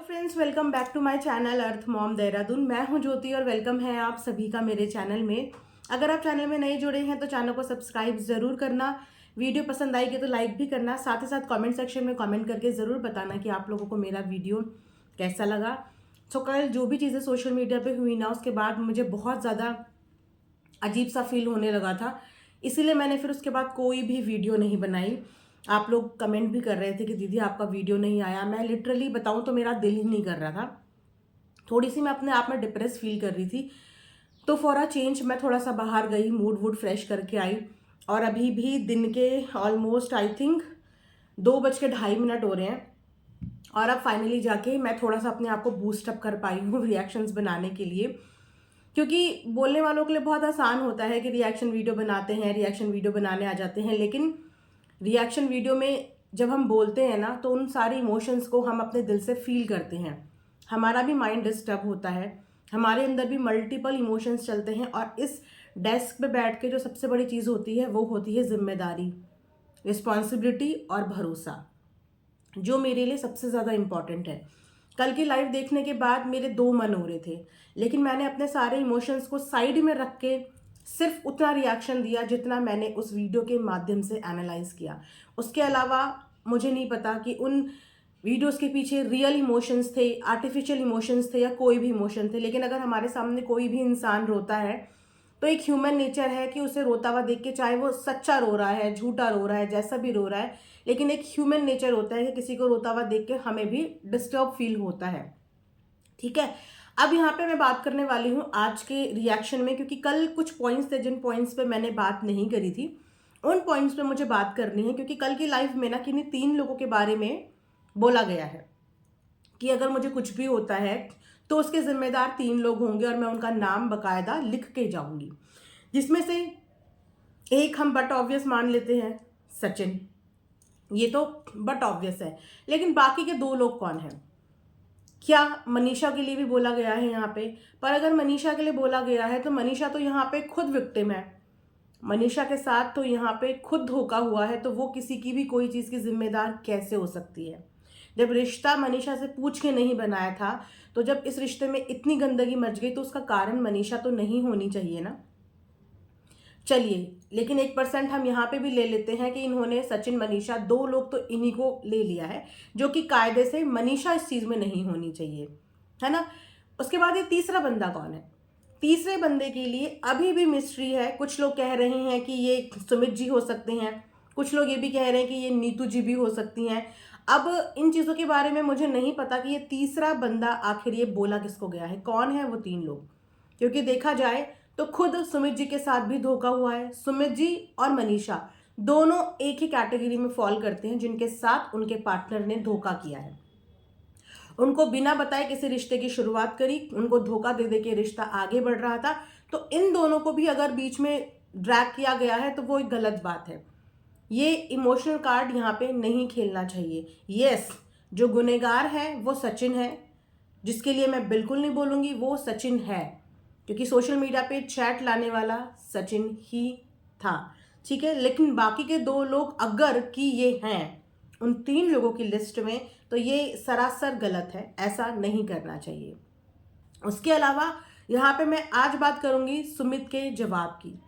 Friends, welcome back to my channel earth mom Dehradun. मैं हूं ज्योति और वेलकम है आप सभी का मेरे चैनल में। अगर आप चैनल में नए जुड़े हैं तो चैनल को सब्सक्राइब ज़रूर करना। वीडियो पसंद आएगी तो लाइक भी करना। साथ ही साथ कमेंट सेक्शन में कमेंट करके ज़रूर बताना कि आप लोगों को मेरा वीडियो कैसा लगा। तो कल जो भी चीज़ें सोशल मीडिया पर हुई ना, उसके बाद मुझे बहुत ज़्यादा अजीब सा फील होने लगा था। इसीलिए मैंने फिर उसके बाद कोई भी वीडियो नहीं बनाई। आप लोग कमेंट भी कर रहे थे कि दीदी आपका वीडियो नहीं आया। मैं लिटरली बताऊं तो मेरा दिल ही नहीं कर रहा था। थोड़ी सी मैं अपने आप में डिप्रेस फील कर रही थी। तो फॉर अ चेंज मैं थोड़ा सा बाहर गई, मूड वूड फ्रेश करके आई। और अभी भी दिन के ऑलमोस्ट आई थिंक 2:02 हो रहे हैं। और अब फाइनली जाके मैं थोड़ा सा अपने आप को बूस्ट अप कर पाई हूँ रिएक्शंस बनाने के लिए। क्योंकि बोलने वालों के लिए बहुत आसान होता है कि रिएक्शन वीडियो बनाते हैं, रिएक्शन वीडियो बनाने आ जाते हैं। लेकिन रिएक्शन वीडियो में जब हम बोलते हैं ना, तो उन सारी इमोशंस को हम अपने दिल से फील करते हैं। हमारा भी माइंड डिस्टर्ब होता है, हमारे अंदर भी मल्टीपल इमोशंस चलते हैं। और इस डेस्क पे बैठ के जो सबसे बड़ी चीज़ होती है वो होती है जिम्मेदारी, रिस्पॉन्सिबिलिटी और भरोसा, जो मेरे लिए सबसे ज़्यादा इम्पॉर्टेंट है। कल की लाइव देखने के बाद मेरे दो मन हो रहे थे, लेकिन मैंने अपने सारे इमोशंस को साइड में रख के सिर्फ उतना रिएक्शन दिया जितना मैंने उस वीडियो के माध्यम से एनालाइज किया। उसके अलावा मुझे नहीं पता कि उन वीडियोस के पीछे रियल इमोशंस थे, आर्टिफिशियल इमोशंस थे, या कोई भी इमोशन थे। लेकिन अगर हमारे सामने कोई भी इंसान रोता है तो एक ह्यूमन नेचर है कि उसे रोता हुआ देख के, चाहे वो सच्चा रो रहा है, झूठा रो रहा है, जैसा भी रो रहा है, लेकिन एक ह्यूमन नेचर होता है कि किसी को रोता हुआ देख के हमें भी डिस्टर्ब फील होता है। ठीक है, अब यहाँ पे मैं बात करने वाली हूँ आज के रिएक्शन में, क्योंकि कल कुछ पॉइंट्स थे जिन पॉइंट्स पे मैंने बात नहीं करी थी, उन पॉइंट्स पे मुझे बात करनी है। क्योंकि कल की लाइफ में ना किन्हीं 3 लोगों के बारे में बोला गया है कि अगर मुझे कुछ भी होता है तो उसके जिम्मेदार 3 लोग होंगे, और मैं उनका नाम बकायदा लिख के जाऊंगी। जिसमें से एक हम बट ऑब्वियस मान लेते हैं, सचिन। ये तो बट ऑब्वियस है। लेकिन बाकी के 2 लोग कौन हैं? क्या मनीषा के लिए भी बोला गया है यहाँ पे? पर अगर मनीषा के लिए बोला गया है तो मनीषा तो यहाँ पे खुद विक्टिम है। मनीषा के साथ तो यहाँ पे खुद धोखा हुआ है, तो वो किसी की भी कोई चीज़ की जिम्मेदार कैसे हो सकती है? जब रिश्ता मनीषा से पूछ के नहीं बनाया था, तो जब इस रिश्ते में इतनी गंदगी मच गई, तो उसका कारण मनीषा तो नहीं होनी चाहिए ना। चलिए, लेकिन 1% हम यहाँ पे भी ले लेते हैं कि इन्होंने, सचिन मनीषा 2 लोग तो इन्हीं को ले लिया है, जो कि कायदे से मनीषा इस चीज़ में नहीं होनी चाहिए, है ना। उसके बाद ये तीसरा बंदा कौन है? तीसरे बंदे के लिए अभी भी मिस्ट्री है। कुछ लोग कह रहे हैं कि ये सुमित जी हो सकते हैं, कुछ लोग ये भी कह रहे हैं कि ये नीतू जी भी हो सकती हैं। अब इन चीज़ों के बारे में मुझे नहीं पता कि ये तीसरा बंदा आखिर ये बोला किसको गया है, कौन है वो 3 लोग। क्योंकि देखा जाए तो खुद सुमित जी के साथ भी धोखा हुआ है। सुमित जी और मनीषा दोनों एक ही कैटेगरी में फॉल करते हैं, जिनके साथ उनके पार्टनर ने धोखा किया है। उनको बिना बताए किसी रिश्ते की शुरुआत करी, उनको धोखा दे दे के रिश्ता आगे बढ़ रहा था। तो इन दोनों को भी अगर बीच में ड्रैग किया गया है तो वो एक गलत बात है। ये इमोशनल कार्ड यहाँ पे नहीं खेलना चाहिए। यस, जो गुनहगार है वो सचिन है, जिसके लिए मैं बिल्कुल नहीं बोलूँगी वो सचिन है, क्योंकि सोशल मीडिया पे चैट लाने वाला सचिन ही था। ठीक है, लेकिन बाकी के 2 लोग अगर कि ये हैं उन 3 लोगों की लिस्ट में, तो ये सरासर गलत है, ऐसा नहीं करना चाहिए। उसके अलावा यहाँ पे मैं आज बात करूँगी सुमित के जवाब की,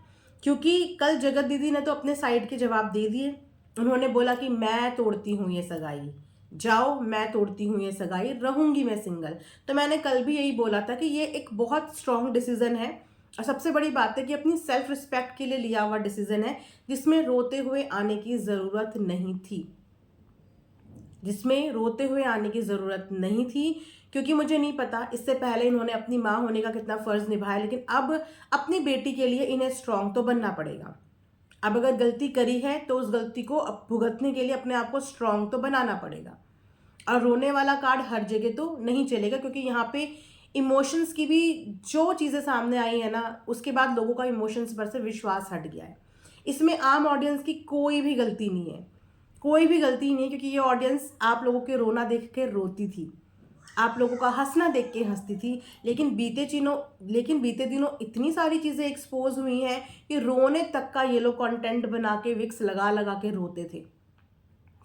क्योंकि कल जगत दीदी ने तो अपने साइड के जवाब दे दिए। उन्होंने बोला कि मैं तोड़ती हूँ ये सगाई, जाओ, मैं तोड़ती हूँ ये सगाई, रहूंगी मैं सिंगल। तो मैंने कल भी यही बोला था कि ये एक बहुत स्ट्रॉन्ग डिसीजन है, और सबसे बड़ी बात है कि अपनी सेल्फ रिस्पेक्ट के लिए लिया हुआ डिसीजन है, जिसमें रोते हुए आने की ज़रूरत नहीं थी, जिसमें रोते हुए आने की ज़रूरत नहीं थी। क्योंकि मुझे नहीं पता इससे पहले इन्होंने अपनी माँ होने का कितना फ़र्ज़ निभाया, लेकिन अब अपनी बेटी के लिए इन्हें स्ट्रांग तो बनना पड़ेगा। अब अगर गलती करी है तो उस गलती को अब भुगतने के लिए अपने आप को स्ट्रांग तो बनाना पड़ेगा। और रोने वाला कार्ड हर जगह तो नहीं चलेगा, क्योंकि यहाँ पे इमोशंस की भी जो चीज़ें सामने आई है ना, उसके बाद लोगों का इमोशंस पर से विश्वास हट गया है। इसमें आम ऑडियंस की कोई भी गलती नहीं है, कोई भी गलती नहीं है, क्योंकि ये ऑडियंस आप लोगों के रोना देख के रोती थी, आप लोगों का हंसना देख के हंसती थी। लेकिन बीते दिनों इतनी सारी चीज़ें एक्सपोज हुई हैं कि रोने तक का ये लोग कंटेंट बना के विक्स लगा लगा के रोते थे।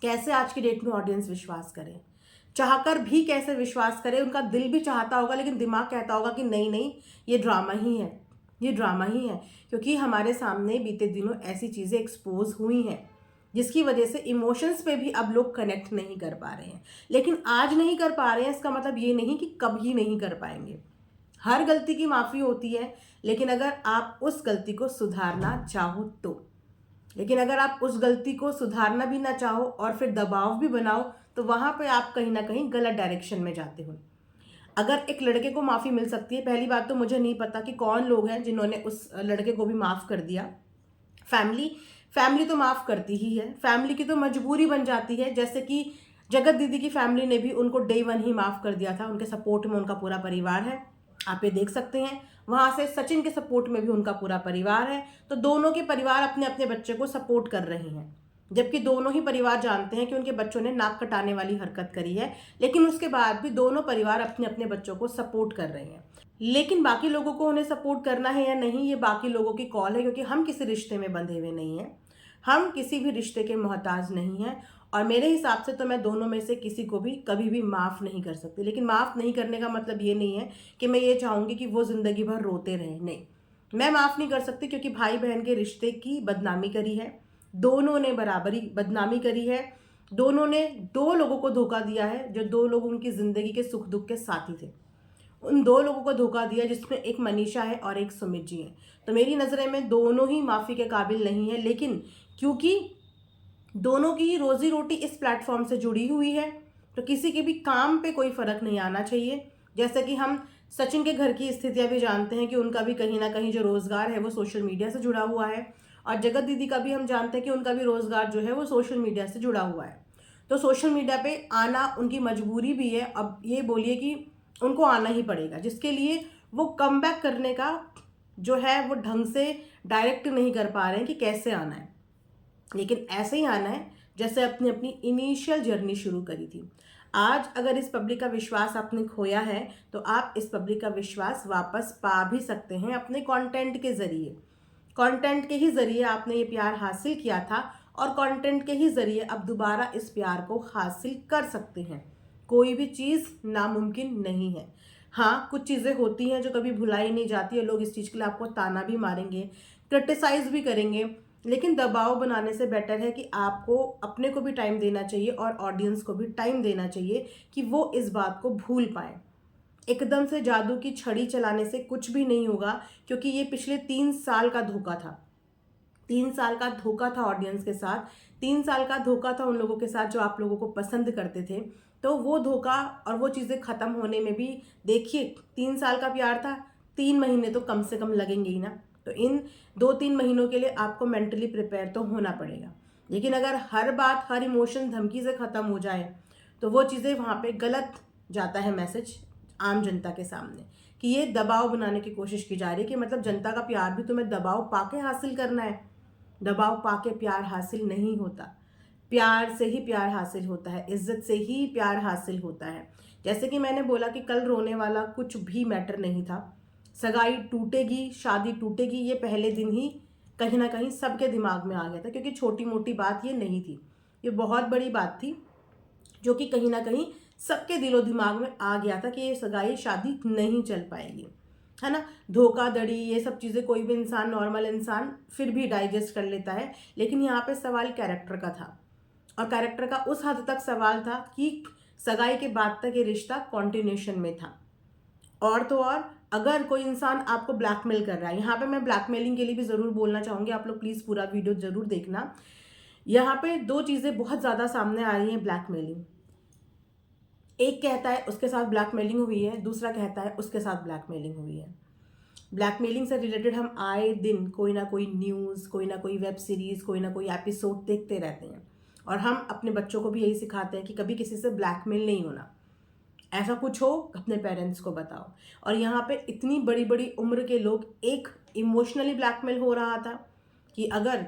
कैसे आज की डेट में ऑडियंस विश्वास करे? चाहकर भी कैसे विश्वास करें, उनका दिल भी चाहता होगा लेकिन दिमाग कहता होगा कि नहीं नहीं, ये ड्रामा ही है, ये ड्रामा ही है। क्योंकि हमारे सामने बीते दिनों ऐसी चीज़ें एक्सपोज हुई हैं जिसकी वजह से इमोशंस पे भी अब लोग कनेक्ट नहीं कर पा रहे हैं। लेकिन आज नहीं कर पा रहे हैं इसका मतलब ये नहीं कि कभी नहीं कर पाएंगे। हर गलती की माफ़ी होती है, लेकिन अगर आप उस गलती को सुधारना चाहो तो। लेकिन अगर आप उस गलती को सुधारना भी ना चाहो और फिर दबाव भी बनाओ, तो वहाँ पे आप कहीं ना कहीं गलत डायरेक्शन में जाते हो। अगर एक लड़के को माफ़ी मिल सकती है, पहली बात तो मुझे नहीं पता कि कौन लोग हैं जिन्होंने उस लड़के को भी माफ़ कर दिया। फैमिली तो माफ़ करती ही है, फैमिली की तो मजबूरी बन जाती है। जैसे कि जगत दीदी की फैमिली ने भी उनको डे वन ही माफ़ कर दिया था, उनके सपोर्ट में उनका पूरा परिवार है, आप ये देख सकते हैं। वहाँ से सचिन के सपोर्ट में भी उनका पूरा परिवार है। तो दोनों के परिवार अपने अपने बच्चे को सपोर्ट कर रहे हैं, जबकि दोनों ही परिवार जानते हैं कि उनके बच्चों ने नाक कटाने वाली हरकत करी है, लेकिन उसके बाद भी दोनों परिवार अपने अपने बच्चों को सपोर्ट कर रहे हैं। लेकिन बाकी लोगों को उन्हें सपोर्ट करना है या नहीं, ये बाकी लोगों की कॉल है, क्योंकि हम किसी रिश्ते में बंधे हुए नहीं हैं, हम किसी भी रिश्ते के मोहताज नहीं हैं। और मेरे हिसाब से तो मैं दोनों में से किसी को भी कभी भी माफ़ नहीं कर सकती। लेकिन माफ़ नहीं करने का मतलब ये नहीं है कि मैं ये चाहूँगी कि वो ज़िंदगी भर रोते रहें, नहीं, मैं माफ़ नहीं कर सकती, क्योंकि भाई बहन के रिश्ते की बदनामी करी है, दोनों ने बराबरी बदनामी करी है। दोनों ने दो लोगों को धोखा दिया है, जो दो लोग उनकी ज़िंदगी के सुख दुख के साथी थे। उन दो लोगों को धोखा दिया, जिसमें एक मनीषा है और एक सुमित जी हैं। तो मेरी नज़रें में दोनों ही माफ़ी के काबिल नहीं है, लेकिन क्योंकि दोनों की रोजी रोटी इस प्लेटफॉर्म से जुड़ी हुई है, तो किसी के भी काम पे कोई फ़र्क नहीं आना चाहिए। जैसे कि हम सचिन के घर की स्थितियां भी जानते हैं कि उनका भी कहीं ना कहीं जो रोज़गार है वो सोशल मीडिया से जुड़ा हुआ है, और जगत दीदी का भी हम जानते हैं कि उनका भी रोज़गार जो है वो सोशल मीडिया से जुड़ा हुआ है। तो सोशल मीडिया पे आना उनकी मजबूरी भी है। अब ये बोलिए कि उनको आना ही पड़ेगा, जिसके लिए वो कमबैक करने का जो है वो ढंग से डायरेक्ट नहीं कर पा रहे हैं कि कैसे आना है, लेकिन ऐसे ही आना है जैसे अपनी अपनी इनिशियल जर्नी शुरू करी थी। आज अगर इस पब्लिक का विश्वास आपने खोया है, तो आप इस पब्लिक का विश्वास वापस पा भी सकते हैं अपने कंटेंट के ज़रिए। कंटेंट के ही ज़रिए आपने ये प्यार हासिल किया था, और कंटेंट के ही ज़रिए अब दोबारा इस प्यार को हासिल कर सकते हैं। कोई भी चीज़ नामुमकिन नहीं है। हाँ, कुछ चीज़ें होती हैं जो कभी भुलाई नहीं जाती है। लोग इस चीज़ के लिए आपको ताना भी मारेंगे, क्रिटिसाइज़ भी करेंगे, लेकिन दबाव बनाने से बेटर है कि आपको अपने को भी टाइम देना चाहिए और ऑडियंस को भी टाइम देना चाहिए कि वो इस बात को भूल पाएँ। एकदम से जादू की छड़ी चलाने से कुछ भी नहीं होगा, क्योंकि ये पिछले 3 साल का धोखा था। 3 साल का धोखा था ऑडियंस के साथ, 3 साल का धोखा था उन लोगों के साथ जो आप लोगों को पसंद करते थे। तो वो धोखा और वो चीज़ें ख़त्म होने में भी देखिए 3 साल का प्यार था, 3 महीने तो कम से कम लगेंगे ही ना। तो इन 2-3 महीनों के लिए आपको मेंटली प्रिपेयर तो होना पड़ेगा। लेकिन अगर हर बात, हर इमोशन धमकी से ख़त्म हो जाए, तो वो चीज़ें वहाँ पे गलत जाता है मैसेज आम जनता के सामने, कि ये दबाव बनाने की कोशिश की जा रही है कि मतलब जनता का प्यार भी तुम्हें दबाव पाके हासिल करना है। दबाव पाके प्यार हासिल नहीं होता, प्यार से ही प्यार हासिल होता है, इज्जत से ही प्यार हासिल होता है। जैसे कि मैंने बोला कि कल रोने वाला कुछ भी मैटर नहीं था। सगाई टूटेगी, शादी टूटेगी, ये पहले दिन ही कहीं ना कहीं सबके दिमाग में आ गया था, क्योंकि छोटी मोटी बात ये नहीं थी, ये बहुत बड़ी बात थी, जो कि कहीं ना कहीं सबके दिलो दिमाग में आ गया था कि ये सगाई शादी नहीं चल पाएगी, है ना। धोखाधड़ी ये सब चीज़ें कोई भी इंसान, नॉर्मल इंसान फिर भी डाइजेस्ट कर लेता है, लेकिन यहाँ पे सवाल कैरेक्टर का था, और कैरेक्टर का उस हद तक सवाल था कि सगाई के बाद तक ये रिश्ता कॉन्टिन्यूशन में था। और तो और, अगर कोई इंसान आपको ब्लैकमेल कर रहा है, यहाँ पे मैं ब्लैकमेलिंग के लिए भी ज़रूर बोलना चाहूँगी, आप लोग प्लीज़ पूरा वीडियो ज़रूर देखना। यहाँ पे 2 चीज़ें बहुत ज़्यादा सामने आ रही हैं ब्लैकमेलिंग। एक कहता है उसके साथ ब्लैकमेलिंग हुई है, दूसरा कहता है उसके साथ ब्लैकमेलिंग हुई है। ब्लैकमेलिंग से रिलेटेड हम आए दिन कोई ना कोई न्यूज़, कोई ना कोई वेब सीरीज़, कोई ना कोई एपिसोड देखते रहते हैं, और हम अपने बच्चों को भी यही सिखाते हैं कि कभी किसी से ब्लैकमेल नहीं होना। ऐसा कुछ हो अपने पेरेंट्स को बताओ। और यहाँ पे इतनी बड़ी बड़ी उम्र के लोग, एक इमोशनली ब्लैकमेल हो रहा था कि अगर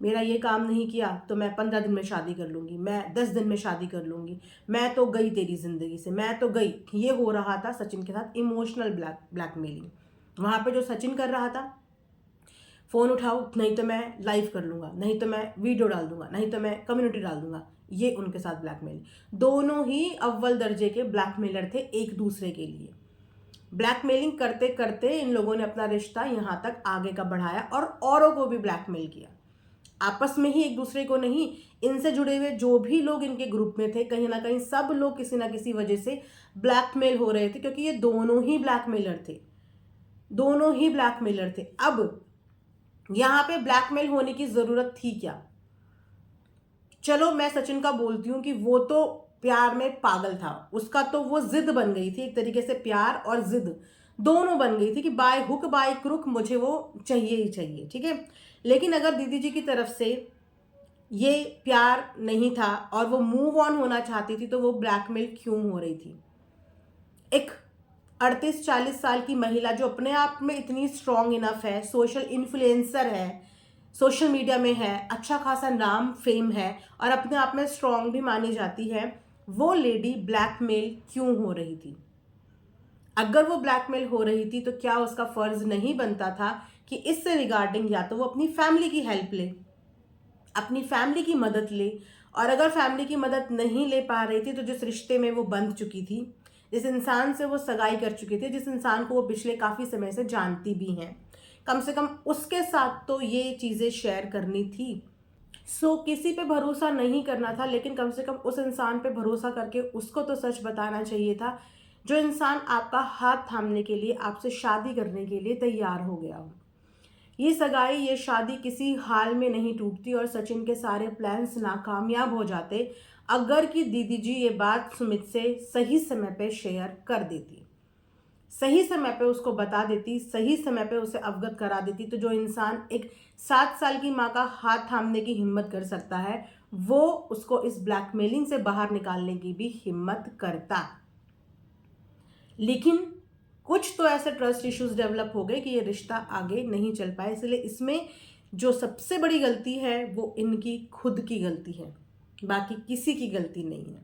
मेरा ये काम नहीं किया तो मैं 15 दिन में शादी कर लूँगी, मैं 10 दिन में शादी कर लूँगी, मैं तो गई तेरी ज़िंदगी से, मैं तो गई। ये हो रहा था सचिन के साथ, इमोशनल ब्लैकमेलिंग। वहाँ पे जो सचिन कर रहा था, फ़ोन उठाओ नहीं तो मैं लाइव कर लूँगा, नहीं तो मैं वीडियो डाल दूँगा, नहीं तो मैं कम्युनिटी डाल दूँगा, ये उनके साथ ब्लैकमेल। दोनों ही अव्वल दर्जे के ब्लैकमेलर थे एक दूसरे के लिए। ब्लैकमेलिंग करते करते इन लोगों ने अपना रिश्ता यहाँ तक आगे का बढ़ाया और औरों को भी ब्लैकमेल किया। आपस में ही, एक दूसरे को नहीं, इनसे जुड़े हुए जो भी लोग इनके ग्रुप में थे, कहीं ना कहीं सब लोग किसी ना किसी वजह से ब्लैकमेल हो रहे थे, क्योंकि ये दोनों ही ब्लैकमेलर थे, दोनों ही ब्लैकमेलर थे। अब यहाँ पे ब्लैकमेल होने की जरूरत थी क्या? चलो मैं सचिन का बोलती हूँ कि वो तो प्यार में पागल था, उसका तो वो जिद बन गई थी, एक तरीके से प्यार और जिद दोनों बन गई थी कि बाय हुक बाय क्रुक मुझे वो चाहिए ही चाहिए, ठीक है। लेकिन अगर दीदी जी की तरफ से ये प्यार नहीं था और वो मूव ऑन होना चाहती थी, तो वो ब्लैकमेल क्यों हो रही थी? एक 38-40 साल की महिला जो अपने आप में इतनी स्ट्रांग इनफ है, सोशल इन्फ्लुएंसर है, सोशल मीडिया में है, अच्छा खासा नाम फेम है और अपने आप में स्ट्रांग भी मानी जाती है, वो लेडी ब्लैकमेल क्यों हो रही थी? अगर वो ब्लैकमेल हो रही थी तो क्या उसका फर्ज नहीं बनता था कि इससे रिगार्डिंग या तो वो अपनी फैमिली की हेल्प ले, अपनी फैमिली की मदद ले, और अगर फैमिली की मदद नहीं ले पा रही थी तो जिस रिश्ते में वो बंध चुकी थी, जिस इंसान से वो सगाई कर चुकी थी, जिस इंसान को वो पिछले काफ़ी समय से जानती भी हैं, कम से कम उसके साथ तो ये चीज़ें शेयर करनी थी। किसी पे भरोसा नहीं करना था, लेकिन कम से कम उस इंसान पे भरोसा करके उसको तो सच बताना चाहिए था, जो इंसान आपका हाथ थामने के लिए, आपसे शादी करने के लिए तैयार हो गया हो। ये सगाई, ये शादी किसी हाल में नहीं टूटती और सचिन के सारे प्लान्स नाकामयाब हो जाते अगर कि दीदी जी ये बात सुमित से सही समय पे शेयर कर देती, सही समय पे उसको बता देती, सही समय पे उसे अवगत करा देती, तो जो इंसान एक 7 साल की माँ का हाथ थामने की हिम्मत कर सकता है, वो उसको इस ब्लैकमेलिंग से बाहर निकालने की भी हिम्मत करता। लेकिन कुछ तो ऐसे ट्रस्ट इश्यूज डेवलप हो गए कि ये रिश्ता आगे नहीं चल पाया। इसलिए इसमें जो सबसे बड़ी गलती है वो इनकी खुद की गलती है, बाकी किसी की गलती नहीं है,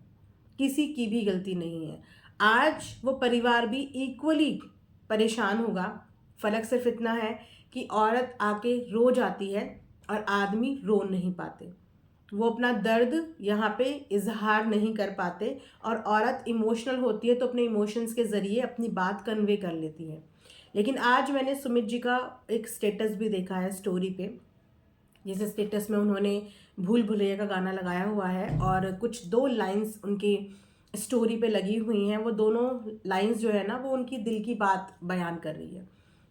किसी की भी गलती नहीं है। आज वो परिवार भी इक्वली परेशान होगा, फर्क सिर्फ इतना है कि औरत आके रो जाती है और आदमी रो नहीं पाते, वो अपना दर्द यहाँ पे इजहार नहीं कर पाते, और औरत इमोशनल होती है तो अपने इमोशंस के ज़रिए अपनी बात कन्वे कर लेती है। लेकिन आज मैंने सुमित जी का एक स्टेटस भी देखा है स्टोरी पे, जिस स्टेटस में उन्होंने भूल भुलैया का गाना लगाया हुआ है और कुछ 2 लाइंस उनकी स्टोरी पे लगी हुई हैं। वो दोनों लाइंस जो है ना, वो उनकी दिल की बात बयान कर रही है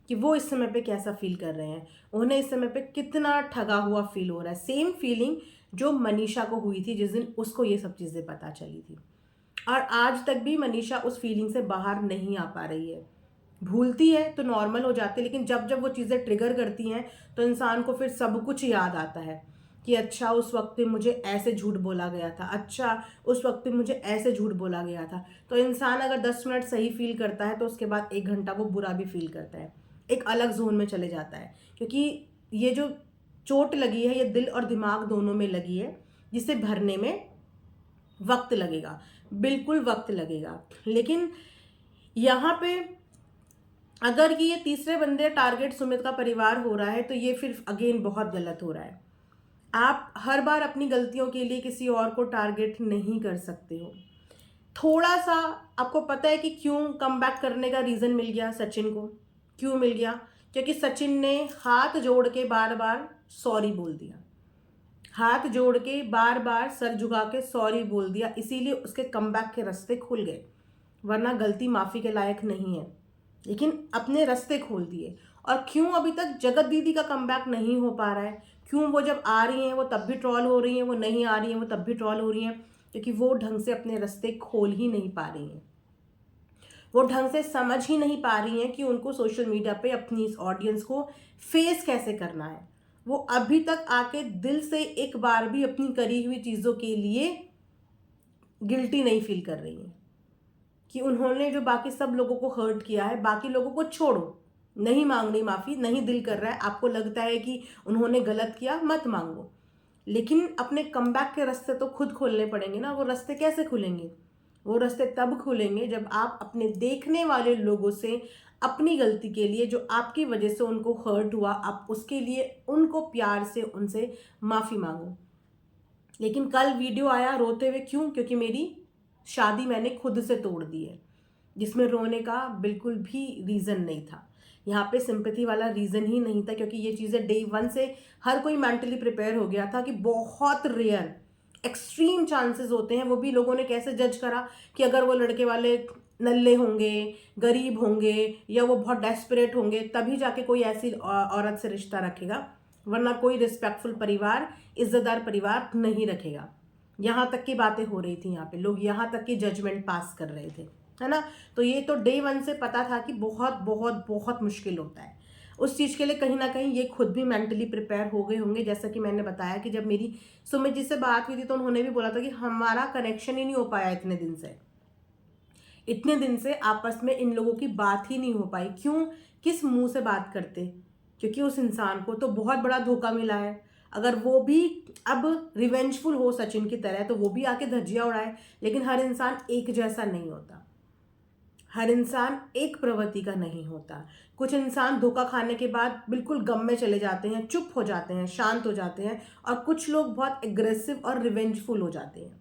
कि वो इस समय पे कैसा फील कर रहे हैं, उन्हें इस समय पे कितना ठगा हुआ फील हो रहा है। सेम फीलिंग जो मनीषा को हुई थी जिस दिन उसको ये सब चीज़ें पता चली थी, और आज तक भी मनीषा उस फीलिंग से बाहर नहीं आ पा रही है। भूलती है तो नॉर्मल हो जाती है, लेकिन जब जब वो चीज़ें ट्रिगर करती हैं तो इंसान को फिर सब कुछ याद आता है कि अच्छा उस वक्त पे मुझे ऐसे झूठ बोला गया था, अच्छा उस वक्त पे मुझे ऐसे झूठ बोला गया था। तो इंसान अगर 10 मिनट सही फील करता है तो उसके बाद 1 घंटा वो बुरा भी फील करता है, एक अलग जोन में चले जाता है, क्योंकि ये जो चोट लगी है ये दिल और दिमाग दोनों में लगी है, जिसे भरने में वक्त लगेगा, बिल्कुल वक्त लगेगा। लेकिन यहाँ पे अगर कि ये तीसरे बंदे टारगेट सुमित का परिवार हो रहा है तो ये फिर अगेन बहुत गलत हो रहा है। आप हर बार अपनी गलतियों के लिए किसी और को टारगेट नहीं कर सकते हो। थोड़ा सा आपको पता है कि क्यों कम बैक करने का रीज़न मिल गया सचिन को, क्यों मिल गया? क्योंकि सचिन ने हाथ जोड़ के बार बार सॉरी बोल दिया, हाथ जोड़ के बार बार सर झुका के सॉरी बोल दिया, इसीलिए उसके कमबैक के रास्ते खुल गए। वरना गलती माफ़ी के लायक नहीं है, लेकिन अपने रास्ते खोल दिए। और क्यों अभी तक जगत दीदी का कमबैक नहीं हो पा रहा है? क्यों वो जब आ रही हैं वो तब भी ट्रॉल हो रही हैं, वो नहीं आ रही हैं वो तब भी ट्रॉल हो रही हैं? क्योंकि वो ढंग से अपने रास्ते खोल ही नहीं पा रही हैं, वो ढंग से समझ ही नहीं पा रही हैं कि उनको सोशल मीडिया पे अपनी इस ऑडियंस को फेस कैसे करना है। वो अभी तक आके दिल से एक बार भी अपनी करी हुई चीज़ों के लिए गिल्टी नहीं फील कर रही हैं कि उन्होंने जो बाकी सब लोगों को हर्ट किया है, बाकी लोगों को छोड़ो, नहीं मांगनी माफ़ी, नहीं दिल कर रहा है, आपको लगता है कि उन्होंने गलत किया, मत मांगो, लेकिन अपने कमबैक के रास्ते तो खुद खोलने पड़ेंगे ना। वो रास्ते कैसे खुलेंगे? वो रास्ते तब खुलेंगे जब आप अपने देखने वाले लोगों से अपनी गलती के लिए, जो आपकी वजह से उनको हर्ट हुआ, आप उसके लिए उनको प्यार से उनसे माफ़ी मांगो। लेकिन कल वीडियो आया रोते हुए, क्यों? क्योंकि मेरी शादी मैंने खुद से तोड़ दी है, जिसमें रोने का बिल्कुल भी रीज़न नहीं था। यहाँ पे सिंपैथी वाला रीज़न ही नहीं था, क्योंकि ये चीज़ें डे वन से हर कोई मेंटली प्रिपेयर हो गया था कि बहुत रेयर एक्सट्रीम चांसेस होते हैं। वो भी लोगों ने कैसे जज करा कि अगर वो लड़के वाले नल्ले होंगे, गरीब होंगे, या वो बहुत डेस्परेट होंगे, तभी जाके कोई ऐसी औरत से रिश्ता रखेगा, वरना कोई रिस्पेक्टफुल परिवार, इज्जतदार परिवार नहीं रखेगा। यहाँ तक की बातें हो रही थी, यहाँ पे लोग यहाँ तक की जजमेंट पास कर रहे थे, है ना। तो ये तो डे वन से पता था कि बहुत बहुत बहुत मुश्किल होता है। उस चीज़ के लिए कहीं ना कहीं ये खुद भी मेंटली प्रिपेयर हो गए होंगे। जैसा कि मैंने बताया कि जब मेरी सुमित जी से बात हुई थी तो उन्होंने भी बोला था कि हमारा कनेक्शन ही नहीं हो पाया इतने दिन से आपस में इन लोगों की बात ही नहीं हो पाई। क्यों? किस मुंह से बात करते? क्योंकि उस इंसान को तो बहुत बड़ा धोखा मिला है। अगर वो भी अब रिवेंजफुल हो सचिन की तरह, तो वो भी आके धज्जियां उड़ाए। लेकिन हर इंसान एक जैसा नहीं होता, हर इंसान एक प्रवृत्ति का नहीं होता। कुछ इंसान धोखा खाने के बाद बिल्कुल गम में चले जाते हैं, चुप हो जाते हैं, शांत हो जाते हैं, और कुछ लोग बहुत एग्रेसिव और रिवेंजफुल हो जाते हैं,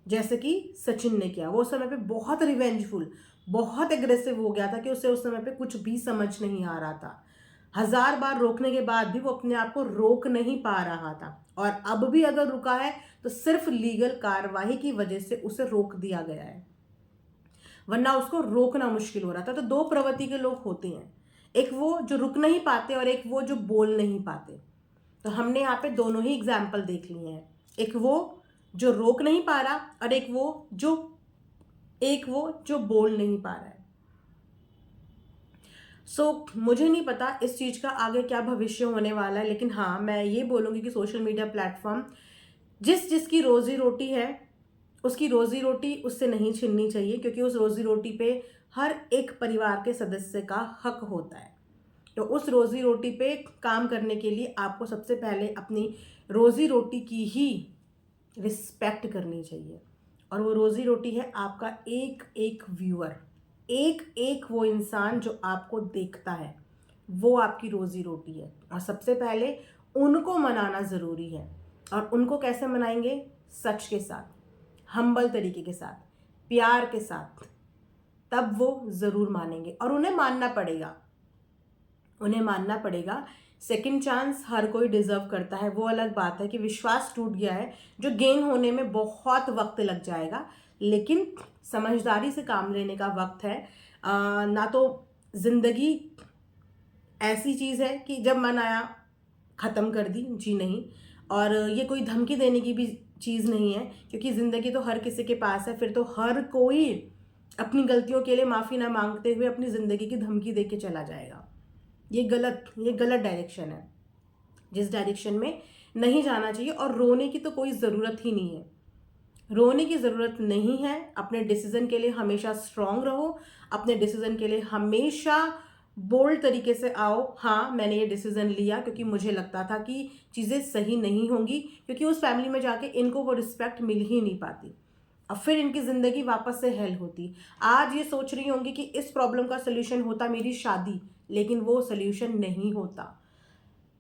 जैसे कि सचिन ने किया। वो उस समय पे बहुत रिवेंजफुल, बहुत एग्रेसिव हो गया था कि उसे उस समय पे कुछ भी समझ नहीं आ रहा था। 1000 बार रोकने के बाद भी वो अपने आप को रोक नहीं पा रहा था, और अब भी अगर रुका है तो सिर्फ लीगल कार्रवाई की वजह से उसे रोक दिया गया है, वरना उसको रोकना मुश्किल हो रहा था। तो दो प्रवृत्ति के लोग होते हैं, एक वो जो रुक नहीं पाते और एक वो जो बोल नहीं पाते। तो हमने यहाँ पे दोनों ही एग्जाम्पल देख लिए हैं, एक वो जो रोक नहीं पा रहा और एक वो जो बोल नहीं पा रहा है। मुझे नहीं पता इस चीज़ का आगे क्या भविष्य होने वाला है, लेकिन हाँ, मैं ये बोलूँगी कि सोशल मीडिया प्लेटफॉर्म जिसकी रोजी रोटी है, उसकी रोजी रोटी उससे नहीं छीननी चाहिए, क्योंकि उस रोजी रोटी पे हर एक परिवार के सदस्य का हक होता है। तो उस रोजी रोटी पे काम करने के लिए आपको सबसे पहले अपनी रोजी रोटी की ही रिस्पेक्ट करनी चाहिए, और वो रोजी रोटी है आपका एक एक व्यूअर, एक एक वो इंसान जो आपको देखता है, वो आपकी रोजी रोटी है। और सबसे पहले उनको मनाना ज़रूरी है, और उनको कैसे मनाएंगे? सच के साथ, हम्बल तरीके के साथ, प्यार के साथ, तब वो ज़रूर मानेंगे। और उन्हें मानना पड़ेगा। सेकंड चांस हर कोई डिजर्व करता है। वो अलग बात है कि विश्वास टूट गया है, जो गेन होने में बहुत वक्त लग जाएगा, लेकिन समझदारी से काम लेने का वक्त है। ना तो जिंदगी ऐसी चीज़ है कि जब मन आया ख़त्म कर दी, जी नहीं। और ये कोई धमकी देने की भी चीज़ नहीं है, क्योंकि ज़िंदगी तो हर किसी के पास है। फिर तो हर कोई अपनी गलतियों के लिए माफ़ी ना मांगते हुए अपनी ज़िंदगी की धमकी दे के चला जाएगा। ये गलत डायरेक्शन है, जिस डायरेक्शन में नहीं जाना चाहिए। और रोने की तो कोई ज़रूरत ही नहीं है, रोने की ज़रूरत नहीं है। अपने डिसीज़न के लिए हमेशा स्ट्रांग रहो, अपने डिसीज़न के लिए हमेशा बोल्ड तरीके से आओ। हाँ, मैंने ये डिसीज़न लिया क्योंकि मुझे लगता था कि चीज़ें सही नहीं होंगी, क्योंकि उस फैमिली में जाके इनको वो रिस्पेक्ट मिल ही नहीं पाती, अब फिर इनकी ज़िंदगी वापस से हेल होती। आज ये सोच रही होंगी कि इस प्रॉब्लम का सल्यूशन होता मेरी शादी, लेकिन वो सल्यूशन नहीं होता,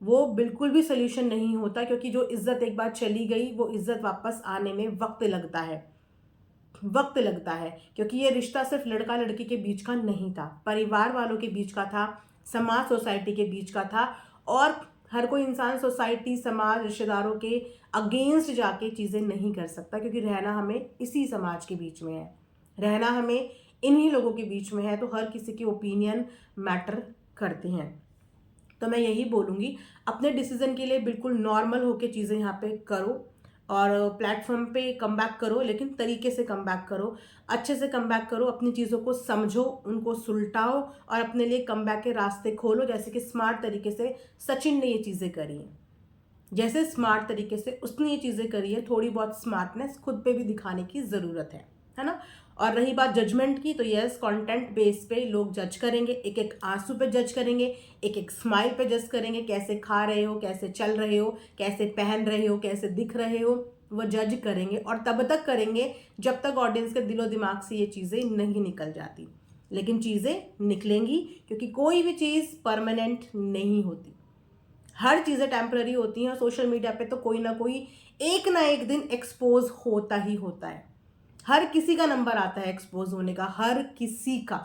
वो बिल्कुल भी सल्यूशन नहीं होता, क्योंकि जो इज्जत एक बार चली गई, वो इज्जत वापस आने में वक्त लगता है। क्योंकि ये रिश्ता सिर्फ लड़का लड़की के बीच का नहीं था, परिवार वालों के बीच का था, समाज सोसाइटी के बीच का था। और हर कोई इंसान सोसाइटी, समाज, रिश्तेदारों के अगेंस्ट जाके चीज़ें नहीं कर सकता, क्योंकि रहना हमें इसी समाज के बीच में है, रहना हमें इन्हीं लोगों के बीच में है। तो हर किसी की ओपिनियन मैटर करते हैं। तो मैं यही बोलूँगी, अपने डिसीज़न के लिए बिल्कुल नॉर्मल होके चीज़ें यहाँ पे करो, और प्लेटफॉर्म पे कम बैक करो, लेकिन तरीके से कम बैक करो, अच्छे से कम बैक करो, अपनी चीज़ों को समझो, उनको सुलटाओ और अपने लिए कम बैक के रास्ते खोलो। जैसे कि स्मार्ट तरीके से सचिन ने ये चीज़ें करी हैं, जैसे स्मार्ट तरीके से उसने ये चीज़ें करी है, थोड़ी बहुत स्मार्टनेस खुद पे भी दिखाने की ज़रूरत है ना। और रही बात जजमेंट की, तो यस, कंटेंट बेस पे लोग जज करेंगे, एक एक आंसू पे जज करेंगे, एक एक स्माइल पे जज करेंगे, कैसे खा रहे हो, कैसे चल रहे हो, कैसे पहन रहे हो, कैसे दिख रहे हो, वो जज करेंगे। और तब तक करेंगे जब तक ऑडियंस के दिलो दिमाग से ये चीज़ें नहीं निकल जाती। लेकिन चीज़ें निकलेंगी, क्योंकि कोई भी चीज़ परमानेंट नहीं होती, हर चीज़ें टेम्पररी होती हैं और सोशल मीडिया पे तो कोई ना एक दिन एक्सपोज होता ही होता है। हर किसी का नंबर आता है एक्सपोज होने का, हर किसी का।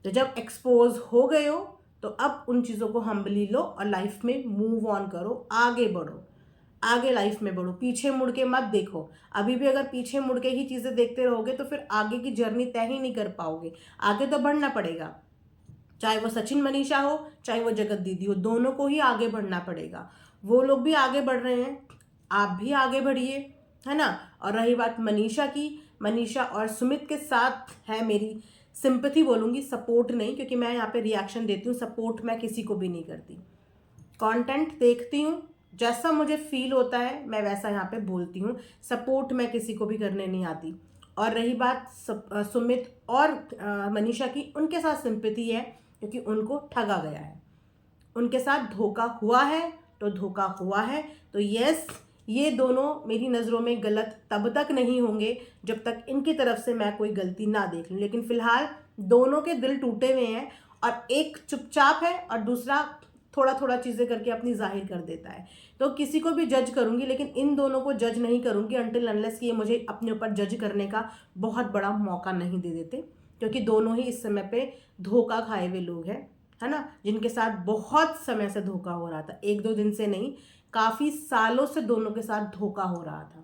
तो जब एक्सपोज हो गए हो तो अब उन चीज़ों को हम्बली लो और लाइफ में मूव ऑन करो, आगे बढ़ो, आगे लाइफ में बढ़ो, पीछे मुड़ के मत देखो। अभी भी अगर पीछे मुड़ के ही चीज़ें देखते रहोगे तो फिर आगे की जर्नी तय ही नहीं कर पाओगे। आगे तो बढ़ना पड़ेगा, चाहे वो सचिन मनीषा हो, चाहे वो जगत दीदी हो, दोनों को ही आगे बढ़ना पड़ेगा। वो लोग भी आगे बढ़ रहे हैं, आप भी आगे बढ़िए, है ना। और रही बात मनीषा की, मनीषा और सुमित के साथ है मेरी सिंपैथी बोलूँगी, सपोर्ट नहीं, क्योंकि मैं यहाँ पे रिएक्शन देती हूँ, सपोर्ट मैं किसी को भी नहीं करती। कंटेंट देखती हूँ, जैसा मुझे फील होता है मैं वैसा यहाँ पे बोलती हूँ, सपोर्ट मैं किसी को भी करने नहीं आती। और रही बात सुमित और मनीषा की, उनके साथ सिंपैथी है क्योंकि उनको ठगा गया है, उनके साथ धोखा हुआ है, तो धोखा हुआ है। तो यस, ये दोनों मेरी नज़रों में गलत तब तक नहीं होंगे जब तक इनकी तरफ से मैं कोई गलती ना देख लूँ। लेकिन फिलहाल दोनों के दिल टूटे हुए हैं और एक चुपचाप है और दूसरा थोड़ा थोड़ा चीज़ें करके अपनी जाहिर कर देता है। तो किसी को भी जज करूँगी, लेकिन इन दोनों को जज नहीं करूँगी अनटिल अनलेस कि ये मुझे अपने ऊपर जज करने का बहुत बड़ा मौका नहीं दे देते, क्योंकि दोनों ही इस समय पे धोखा खाए हुए लोग हैं, है ना, जिनके साथ बहुत समय से धोखा हो रहा था, एक दो दिन से नहीं, काफ़ी सालों से दोनों के साथ धोखा हो रहा था।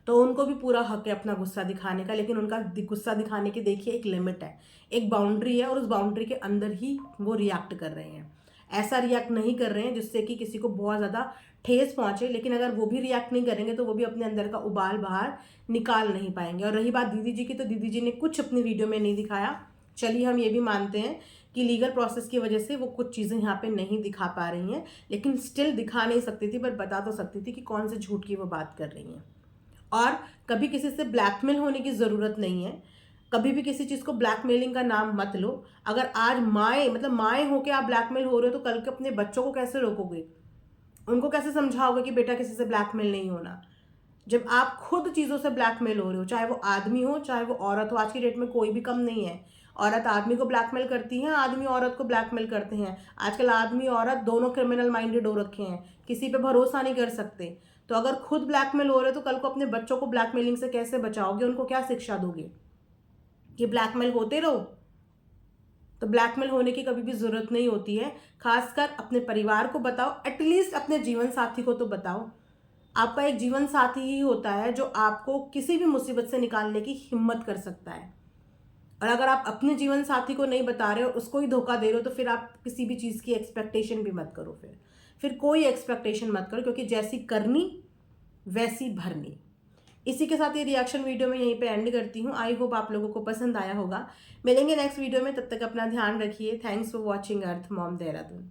तो उनको भी पूरा हक है अपना गुस्सा दिखाने का, लेकिन उनका गुस्सा दिखाने की देखिए एक लिमिट है, एक बाउंड्री है, और उस बाउंड्री के अंदर ही वो रिएक्ट कर रहे हैं। ऐसा रिएक्ट नहीं कर रहे हैं जिससे कि किसी को बहुत ज़्यादा ठेस पहुंचे, लेकिन अगर वो भी रिएक्ट नहीं करेंगे तो वो भी अपने अंदर का उबाल बाहर निकाल नहीं पाएंगे। और रही बात दीदी जी की, तो दीदी जी ने कुछ अपनी वीडियो में नहीं दिखाया। चलिए हम ये भी मानते हैं कि लीगल प्रोसेस की वजह से वो कुछ चीज़ें यहाँ पे नहीं दिखा पा रही हैं, लेकिन स्टिल दिखा नहीं सकती थी, पर बता तो सकती थी कि कौन से झूठ की वो बात कर रही हैं। और कभी किसी से ब्लैकमेल होने की ज़रूरत नहीं है, कभी भी किसी चीज़ को ब्लैकमेलिंग का नाम मत लो। अगर आज माएँ, मतलब माएँ होके आप ब्लैकमेल हो रहे हो, तो कल के अपने बच्चों को कैसे रोकोगे, उनको कैसे समझाओगे कि बेटा किसी से ब्लैकमेल नहीं होना, जब आप खुद चीज़ों से ब्लैकमेल हो रहे हो, चाहे वो आदमी हो चाहे वो औरत हो। आज की डेट में कोई भी कम नहीं है, औरत आदमी को ब्लैकमेल करती है, आदमी औरत को ब्लैकमेल करते हैं। आजकल आदमी औरत दोनों क्रिमिनल माइंडेड हो रखे हैं, किसी पे भरोसा नहीं कर सकते। तो अगर खुद ब्लैकमेल हो रहे हो तो कल को अपने बच्चों को ब्लैकमेलिंग से कैसे बचाओगे, उनको क्या शिक्षा दोगे कि ब्लैकमेल होते रहो। तो ब्लैकमेल होने की कभी भी ज़रूरत नहीं होती है, खासकर अपने परिवार को बताओ, एटलीस्ट अपने जीवन साथी को तो बताओ। आपका एक जीवन साथी ही होता है जो आपको किसी भी मुसीबत से निकालने की हिम्मत कर सकता है। और अगर आप अपने जीवन साथी को नहीं बता रहे हो, उसको ही धोखा दे रहे हो, तो फिर आप किसी भी चीज़ की एक्सपेक्टेशन भी मत करो। फिर कोई एक्सपेक्टेशन मत करो, क्योंकि जैसी करनी वैसी भरनी। इसी के साथ ये रिएक्शन वीडियो में यहीं पे एंड करती हूँ। आई होप आप लोगों को पसंद आया होगा। मिलेंगे नेक्स्ट वीडियो में, तब तक अपना ध्यान रखिए। Thanks for watching earth mom Dehradun.